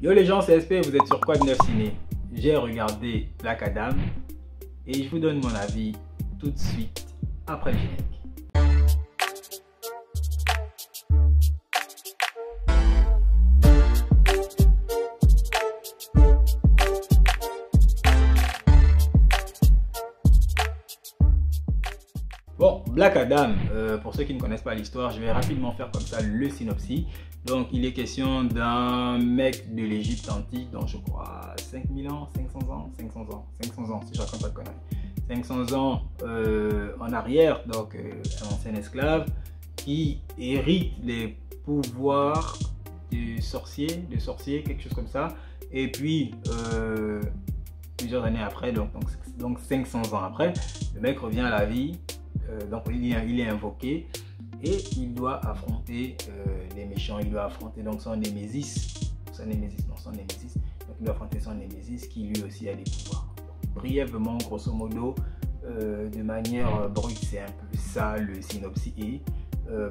Yo les gens, c'est SP, vous êtes sur Quoi de Neuf Ciné. J'ai regardé Black Adam et je vous donne mon avis tout de suite après le générique. Bon, Black Adam, pour ceux qui ne connaissent pas l'histoire, je vais rapidement faire comme ça le synopsis. Donc, il est question d'un mec de l'Égypte antique, dans je crois 5000 ans, 500 ans, 500 ans, 500 ans, si je raconte pas de conneries. 500 ans en arrière, donc un ancien esclave qui hérite les pouvoirs de sorcier, quelque chose comme ça. Et puis, plusieurs années après, donc 500 ans après, le mec revient à la vie. Donc il est invoqué et il doit affronter les méchants, il doit affronter donc son némésis. Donc il doit affronter son némésis qui lui aussi a des pouvoirs. Brièvement, grosso modo, de manière brute, c'est un peu ça le synopsis. Et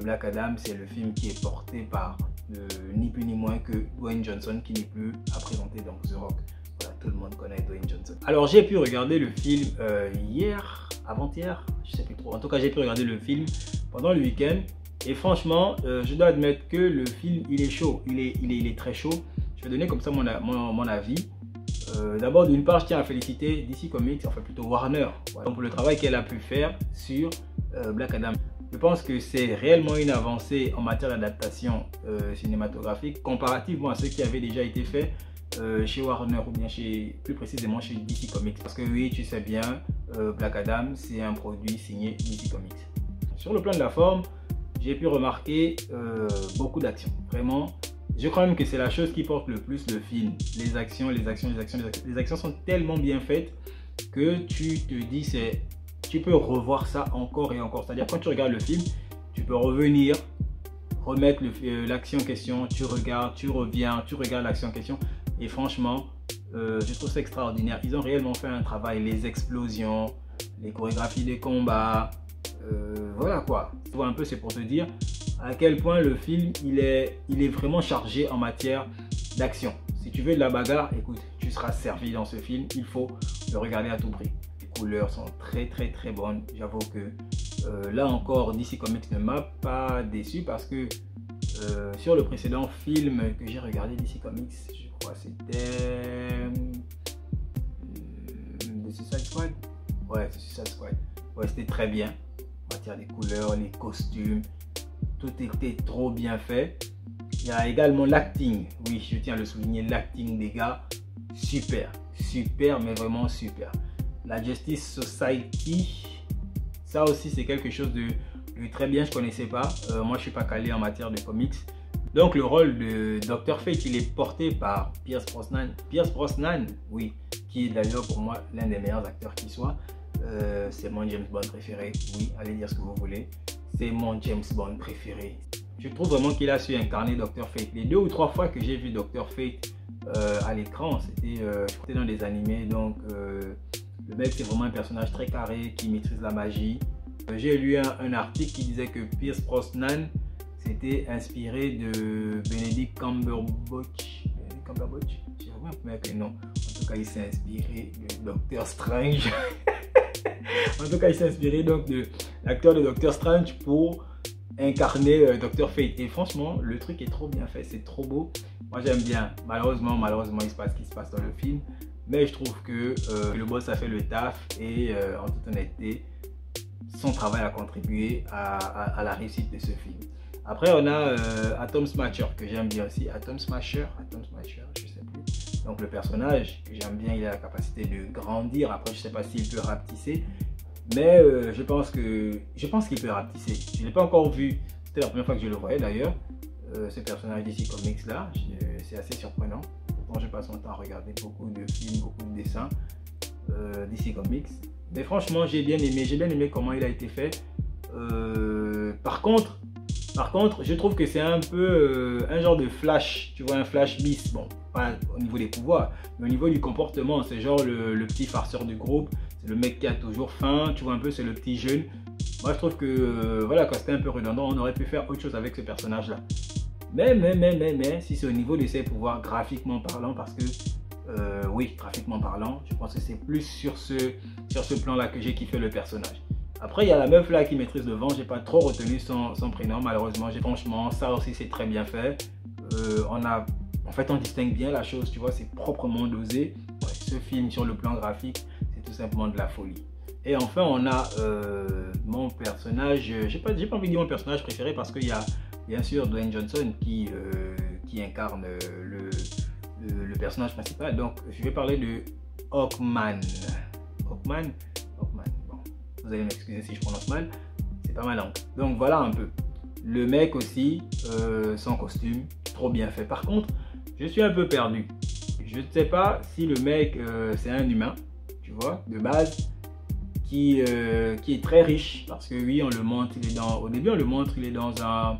Black Adam, c'est le film qui est porté par ni plus ni moins que Dwayne Johnson, qui n'est plus à présenter dans The Rock. Voilà, tout le monde connaît Dwayne Johnson. Alors j'ai pu regarder le film avant-hier, je sais plus trop. En tout cas, j'ai pu regarder le film pendant le week-end et franchement, je dois admettre que le film, il est chaud, il est très chaud. Je vais donner comme ça mon avis. D'abord, d'une part, je tiens à féliciter DC Comics, enfin plutôt Warner, voilà, pour le travail qu'elle a pu faire sur Black Adam. Je pense que c'est réellement une avancée en matière d'adaptation cinématographique comparativement à ce qui avait déjà été fait chez Warner ou bien plus précisément chez DC Comics. Parce que oui, tu sais bien, Black Adam, c'est un produit signé DC Comics. Sur le plan de la forme, j'ai pu remarquer beaucoup d'actions. Vraiment, je crois même que c'est la chose qui porte le plus le film. Les actions sont tellement bien faites que tu te dis, tu peux revoir ça encore et encore. C'est-à-dire quand tu regardes le film, tu peux revenir, remettre l'action en question, tu regardes, tu reviens, tu regardes l'action en question. Et franchement, je trouve ça extraordinaire. Ils ont réellement fait un travail, les explosions, les chorégraphies des combats, voilà quoi. Tu vois un peu, c'est pour te dire à quel point le film, il est vraiment chargé en matière d'action. Si tu veux de la bagarre, écoute, tu seras servi dans ce film. Il faut le regarder à tout prix. Les couleurs sont très bonnes. J'avoue que là encore, DC Comics ne m'a pas déçu parce que sur le précédent film que j'ai regardé, DC Comics, je crois c'était The Suicide Squad. Ouais, The Suicide Squad. Ouais, c'était très bien. En matière des couleurs, les costumes, tout était trop bien fait. Il y a également l'acting. Oui, je tiens à le souligner, l'acting des gars, super, mais vraiment super. La Justice Society, ça aussi c'est quelque chose de très bien, je connaissais pas. Moi je suis pas calé en matière de comics. Donc le rôle de Dr. Fate, il est porté par Pierce Brosnan. Pierce Brosnan, oui, qui est d'ailleurs pour moi l'un des meilleurs acteurs qui soit. C'est mon James Bond préféré. Oui, allez dire ce que vous voulez. C'est mon James Bond préféré. Je trouve vraiment qu'il a su incarner Dr. Fate. Les 2 ou 3 fois que j'ai vu Dr. Fate à l'écran, c'était dans des animés. Donc le mec, c'est vraiment un personnage très carré qui maîtrise la magie. J'ai lu un article qui disait que Pierce Brosnan s'était inspiré de Benedict Cumberbatch. J'ai vraiment un premier nom. En tout cas, il s'est inspiré de Doctor Strange. En tout cas, il s'est inspiré donc de l'acteur de Doctor Strange pour incarner Dr. Fate. Et franchement, le truc est trop bien fait, c'est trop beau. Moi, j'aime bien. Malheureusement, il se passe ce qui se passe dans le film. Mais je trouve que le boss a fait le taf et en toute honnêteté, son travail a contribué à la réussite de ce film. Après, on a Atom Smasher, que j'aime bien aussi. Atom Smasher, je sais plus. Donc le personnage que j'aime bien, il a la capacité de grandir. Après, je sais pas s'il peut rapetisser, mais je pense qu'il peut rapetisser. Je ne l'ai pas encore vu. C'était la première fois que je le voyais d'ailleurs. Ce personnage DC Comics là, c'est assez surprenant. Pourtant, je passe mon temps à regarder beaucoup de films, beaucoup de dessins DC Comics. Mais franchement, j'ai bien aimé comment il a été fait. Par contre, je trouve que c'est un peu un genre de Flash, tu vois, un Flash bis. Bon, pas au niveau des pouvoirs, mais au niveau du comportement. C'est genre le petit farceur du groupe, c'est le mec qui a toujours faim, tu vois un peu, c'est le petit jeune. Moi, je trouve que voilà, quand c'était un peu redondant, on aurait pu faire autre chose avec ce personnage-là. Mais, si c'est au niveau de ses pouvoirs graphiquement parlant, parce que, oui, graphiquement parlant, je pense que c'est plus sur ce plan-là que j'ai kiffé le personnage. Après, il y a la meuf là qui maîtrise le vent, j'ai pas trop retenu son prénom, malheureusement. Franchement, ça aussi, c'est très bien fait. En fait, on distingue bien la chose, tu vois, c'est proprement dosé. Ouais, ce film, sur le plan graphique, c'est tout simplement de la folie. Et enfin, on a mon personnage, j'ai pas envie de dire mon personnage préféré parce qu'il y a bien sûr Dwayne Johnson qui incarne le personnage principal. Donc, je vais parler de Hawkman. Hawkman, bon, vous allez m'excuser si je prononce mal, c'est pas mal. Hein. Donc, voilà un peu. Le mec aussi, son costume, trop bien fait. Par contre, je suis un peu perdu. Je ne sais pas si le mec, c'est un humain, tu vois, de base, qui est très riche. Parce que oui, on le montre, au début, on le montre, il est dans un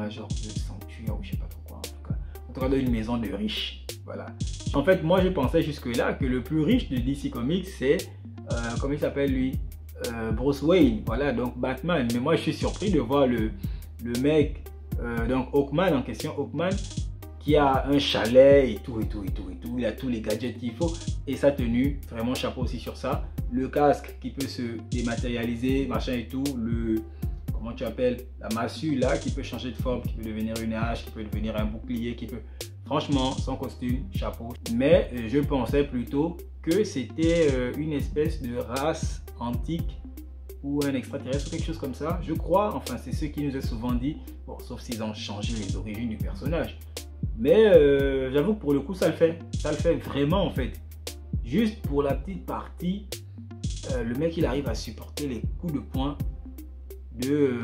genre de sanctuaire ou je sais pas trop quoi, en tout cas dans une maison de riches. Voilà. En fait, moi, je pensais jusque-là que le plus riche de DC Comics, c'est, comment il s'appelle lui, Bruce Wayne, voilà, donc Batman. Mais moi, je suis surpris de voir le mec, donc Hawkman en question, Hawkman, qui a un chalet et tout, il a tous les gadgets qu'il faut, et sa tenue, vraiment chapeau aussi sur ça, le casque qui peut se dématérialiser, machin et tout, comment tu appelles, la massue là, qui peut changer de forme, qui peut devenir une hache, qui peut devenir un bouclier, qui peut, franchement, son costume, chapeau. Mais je pensais plutôt que c'était une espèce de race antique ou un extraterrestre ou quelque chose comme ça, je crois. Enfin, c'est ce qui nous est souvent dit, bon, sauf s'ils ont changé les origines du personnage. Mais j'avoue que pour le coup, ça le fait vraiment en fait. Juste pour la petite partie, le mec il arrive à supporter les coups de poing de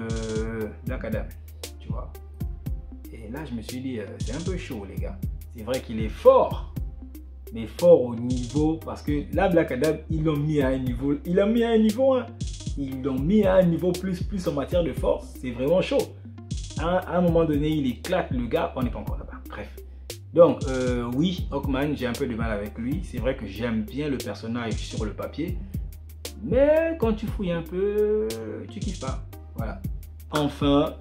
Black Adam, tu vois. Et là, je me suis dit, c'est un peu chaud les gars. C'est vrai qu'il est fort, mais fort au niveau, parce que là, Black Adam, ils l'ont mis à un niveau, ils l'ont mis à un niveau plus en matière de force, c'est vraiment chaud. À un moment donné, il éclate le gars, on n'est pas encore là-bas. Bref. Donc, oui, Hawkman, j'ai un peu de mal avec lui. C'est vrai que j'aime bien le personnage sur le papier. Mais quand tu fouilles un peu, tu kiffes pas. Voilà. Enfin,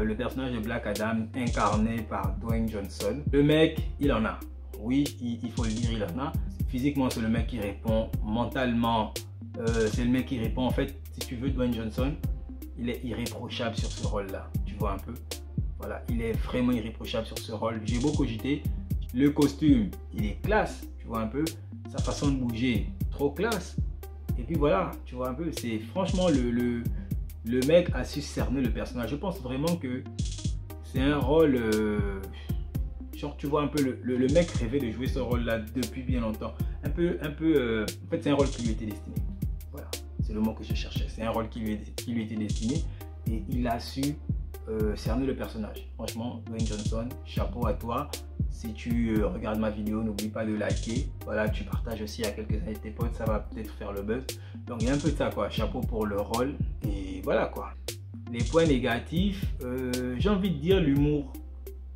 le personnage de Black Adam, incarné par Dwayne Johnson. Le mec, il en a. Oui, il faut le dire, il en a. Physiquement, c'est le mec qui répond. Mentalement, c'est le mec qui répond. En fait, si tu veux, Dwayne Johnson, il est irréprochable sur ce rôle-là. Tu vois un peu. Voilà, il est vraiment irréprochable sur ce rôle. J'ai beaucoup cogité. Le costume, il est classe. Tu vois un peu. Sa façon de bouger, trop classe. Et puis voilà, tu vois un peu. C'est franchement le mec a su cerner le personnage. Je pense vraiment que c'est un rôle. Genre, tu vois un peu le mec rêvait de jouer ce rôle-là depuis bien longtemps. En fait, c'est un rôle qui lui était destiné. Voilà, c'est le mot que je cherchais. C'est un rôle qui lui était destiné. Et il a su cerner le personnage. Franchement, Dwayne Johnson, chapeau à toi. Si tu regardes ma vidéo, n'oublie pas de liker. Voilà, tu partages aussi à quelques-uns de tes potes, ça va peut-être faire le buzz. Donc, il y a un peu de ça, quoi. Chapeau pour le rôle. Et voilà, quoi. Les points négatifs, j'ai envie de dire l'humour.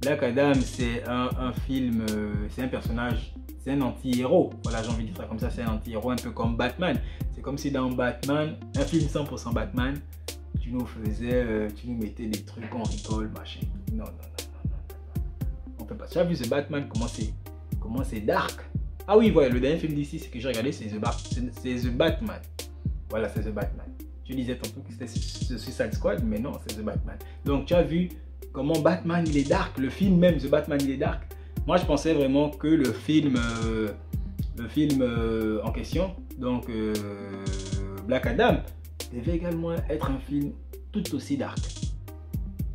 Black Adam, c'est un film, c'est un personnage, c'est un anti-héros. Voilà, j'ai envie de dire ça comme ça, c'est un anti-héros, un peu comme Batman. C'est comme si dans Batman, un film 100% Batman, tu nous mettais des trucs, on rigole, machin. Non. On peut pas. Tu as vu ce Batman, comment c'est dark. Ah oui, voilà, le dernier film d'ici, c'est que j'ai regardé, c'est The Batman. Voilà, c'est The Batman. Je disais tantôt que c'était Suicide Squad, mais non, c'est The Batman. Donc, tu as vu comment Batman, il est dark. Le film même, The Batman, il est dark. Moi, je pensais vraiment que le film en question, donc Black Adam, devait également être un film tout aussi dark.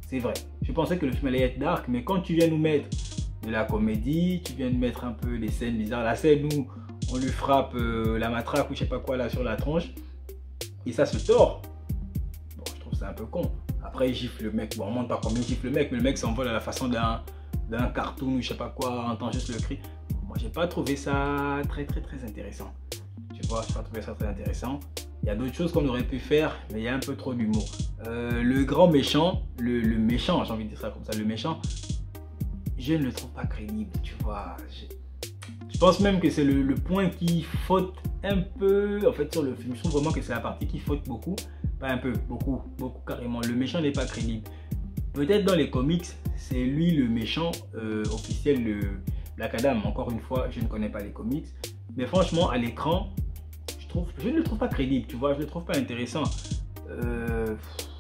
C'est vrai. Je pensais que le film allait être dark, mais quand tu viens nous mettre de la comédie, tu viens nous mettre un peu des scènes bizarres, la scène où on lui frappe la matraque ou je sais pas quoi là sur la tronche, et ça se tord. Bon, je trouve ça un peu con. Après, il gifle le mec. Bon, on ne montre pas combien il gifle le mec, mais le mec s'envole à la façon d'un cartoon ou je sais pas quoi, on entend juste le cri. Moi, j'ai pas trouvé ça très intéressant. Tu vois, j'ai pas trouvé ça très intéressant. Il y a d'autres choses qu'on aurait pu faire, mais il y a un peu trop d'humour. Le grand méchant, le méchant, j'ai envie de dire ça comme ça, le méchant, je ne le trouve pas crédible, tu vois. Je pense même que c'est le point qui faute un peu, en fait, sur le film. Je trouve vraiment que c'est la partie qui faute beaucoup. Pas un peu, beaucoup carrément. Le méchant n'est pas crédible. Peut-être dans les comics, c'est lui le méchant officiel de Black Adam. Encore une fois, je ne connais pas les comics. Mais franchement, à l'écran, je ne le trouve pas crédible, tu vois. Je ne le trouve pas intéressant.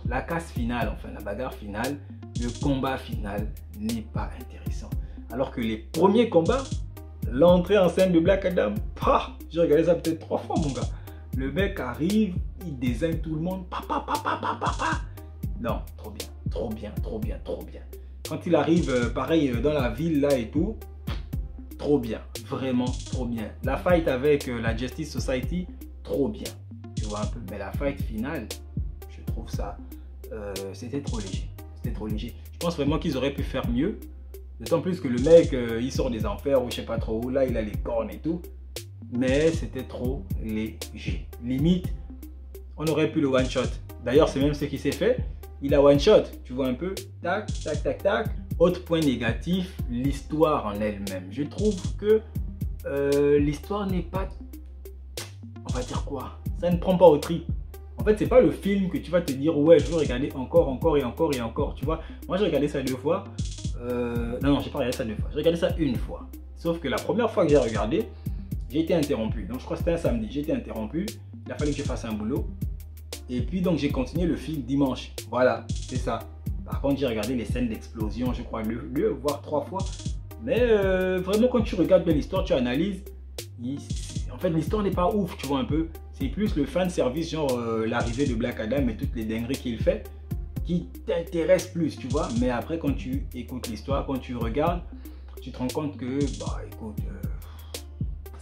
La casse finale, enfin la bagarre finale, le combat final n'est pas intéressant. Alors que les premiers combats, l'entrée en scène de Black Adam, j'ai regardé ça peut-être 3 fois, mon gars. Le mec arrive, il désigne tout le monde. Non, trop bien, trop bien, trop bien, trop bien. Quand il arrive, pareil, dans la ville là et tout, trop bien, vraiment trop bien. La fight avec la Justice Society, trop bien. Tu vois un peu, mais la fight finale, je trouve ça, c'était trop léger. C'était trop léger. Je pense vraiment qu'ils auraient pu faire mieux. D'autant plus que le mec, il sort des enfers ou je sais pas trop où, là il a les cornes et tout. Mais c'était trop léger. Limite, on aurait pu le one shot. D'ailleurs, c'est même ce qui s'est fait. Il a one shot, tu vois un peu. Tac, tac, tac, tac. Autre point négatif, l'histoire en elle-même. Je trouve que l'histoire n'est pas... On va dire quoi? Ça ne prend pas au trip. En fait, c'est pas le film que tu vas te dire ouais, je veux regarder encore, encore et encore et encore. Tu vois, moi j'ai regardé ça 2 fois. Non, j'ai pas regardé ça 2 fois. J'ai regardé ça 1 fois. Sauf que la première fois que j'ai regardé, j'ai été interrompu. Donc je crois que c'était un samedi. J'ai été interrompu. Il a fallu que je fasse un boulot. Et puis donc j'ai continué le film dimanche. Voilà, c'est ça. Par contre, j'ai regardé les scènes d'explosion, je crois 2 voire 3 fois. Mais vraiment, quand tu regardes bien l'histoire, tu analyses. En fait, l'histoire n'est pas ouf, tu vois un peu. C'est plus le fan service, genre l'arrivée de Black Adam et toutes les dingueries qu'il fait, qui t'intéresse plus, tu vois. Mais après, quand tu écoutes l'histoire, quand tu regardes, tu te rends compte que, bah écoute,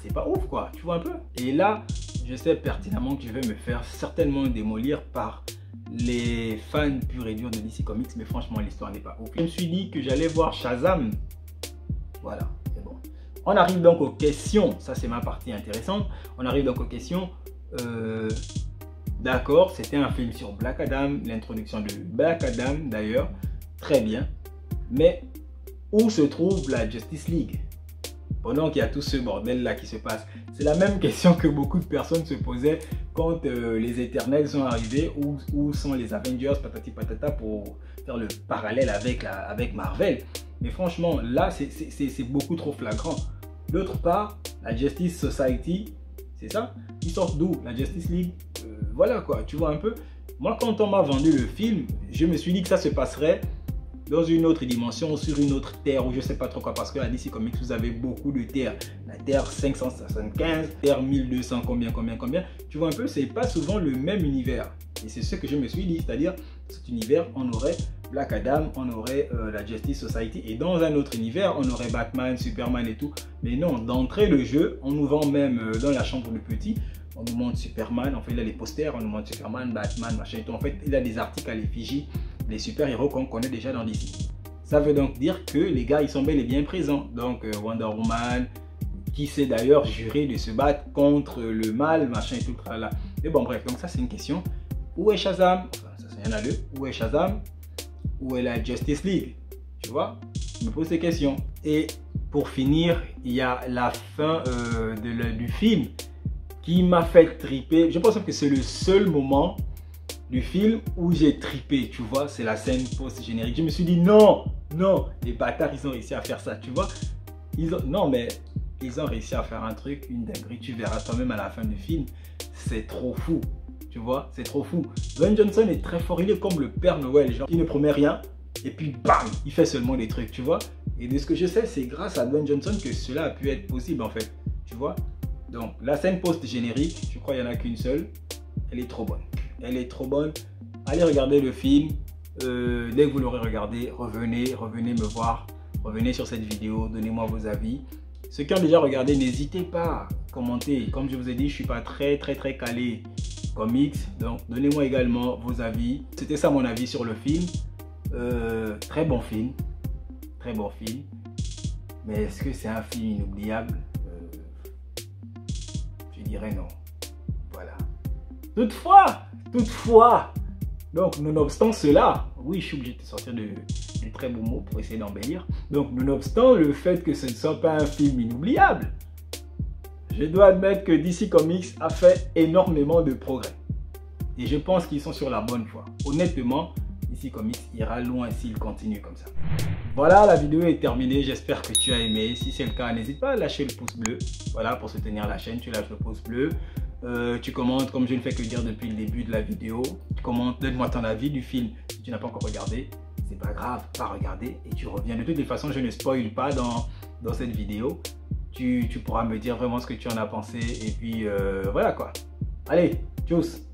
c'est pas ouf, quoi, tu vois un peu. Et là, je sais pertinemment que je vais me faire certainement démolir par les fans purs et durs de DC Comics, mais franchement, l'histoire n'est pas ouf. Je me suis dit que j'allais voir Shazam. Voilà, c'est bon. On arrive donc aux questions. Ça, c'est ma partie intéressante. On arrive donc aux questions. D'accord, c'était un film sur Black Adam, l'introduction de Black Adam d'ailleurs, très bien. Mais où se trouve la Justice League pendant qu'il y a tout ce bordel là qui se passe? C'est la même question que beaucoup de personnes se posaient quand les Éternels sont arrivés. Où sont les Avengers, patati patata, pour faire le parallèle avec Marvel. Mais franchement, là, c'est beaucoup trop flagrant. D'autre part, la Justice Society, c'est ça? Ils sortent d'où? La Justice League, voilà quoi, tu vois un peu. Moi, quand on m'a vendu le film, je me suis dit que ça se passerait dans une autre dimension, sur une autre terre, ou je sais pas trop quoi, parce que à DC Comics, vous avez beaucoup de terres. La terre 575, terre 1200, combien. Tu vois un peu, c'est pas souvent le même univers. Et c'est ce que je me suis dit, c'est-à-dire, cet univers, on aurait Black Adam, on aurait la Justice Society, et dans un autre univers, on aurait Batman, Superman et tout. Mais non, d'entrée le jeu, on nous vend même dans la chambre de petit, on nous montre Superman, en fait il a les posters, on nous montre Superman, Batman, machin et tout. En fait, il a des articles à l'effigie des super-héros qu'on connaît déjà dans DC. Ça veut donc dire que les gars, ils sont bel et bien présents. Donc Wonder Woman, qui sait d'ailleurs jurer de se battre contre le mal, machin et tout là. Mais bon, bref, donc ça c'est une question. Où est Shazam? Enfin, ça c'est un à deux. Où est Shazam? Où est la Justice League? Tu vois? Je me pose ces questions. Et pour finir, il y a la fin du film qui m'a fait triper. Je pense que c'est le seul moment du film où j'ai trippé, tu vois, c'est la scène post-générique. Je me suis dit non, les bâtards, ils ont réussi à faire ça, tu vois. Non, mais ils ont réussi à faire un truc, une dinguerie, tu verras toi-même à la fin du film. C'est trop fou, tu vois, c'est trop fou. Dwayne Johnson est très fort, il est comme le Père Noël, genre, il ne promet rien, et puis bam, il fait seulement des trucs, tu vois. Et de ce que je sais, c'est grâce à Dwayne Johnson que cela a pu être possible, en fait, tu vois. Donc, la scène post-générique, je crois qu'il n'y en a qu'une seule, elle est trop bonne. Elle est trop bonne. Allez regarder le film. Dès que vous l'aurez regardé, revenez me voir. Revenez sur cette vidéo. Donnez-moi vos avis. Ceux qui ont déjà regardé, n'hésitez pas à commenter. Comme je vous ai dit, je ne suis pas très calé comics. Donc, donnez-moi également vos avis. C'était ça mon avis sur le film. Très bon film. Très bon film. Mais est-ce que c'est un film inoubliable? Je dirais non. Voilà. Toutefois, donc nonobstant cela, oui, je suis obligé de sortir de très beaux mots pour essayer d'embellir. Donc, nonobstant le fait que ce ne soit pas un film inoubliable, je dois admettre que DC Comics a fait énormément de progrès. Et je pense qu'ils sont sur la bonne voie. Honnêtement, DC Comics ira loin s'il continue comme ça. Voilà, la vidéo est terminée, j'espère que tu as aimé. Si c'est le cas, n'hésite pas à lâcher le pouce bleu. Voilà, pour soutenir la chaîne, tu lâches le pouce bleu. Tu commentes, comme je ne fais que dire depuis le début de la vidéo. Tu commentes, donne-moi ton avis du film si tu n'as pas encore regardé. C'est pas grave, pas regarder et tu reviens. De toutes les façons, je ne spoil pas dans cette vidéo. Tu pourras me dire vraiment ce que tu en as pensé et puis voilà quoi. Allez, tchuss!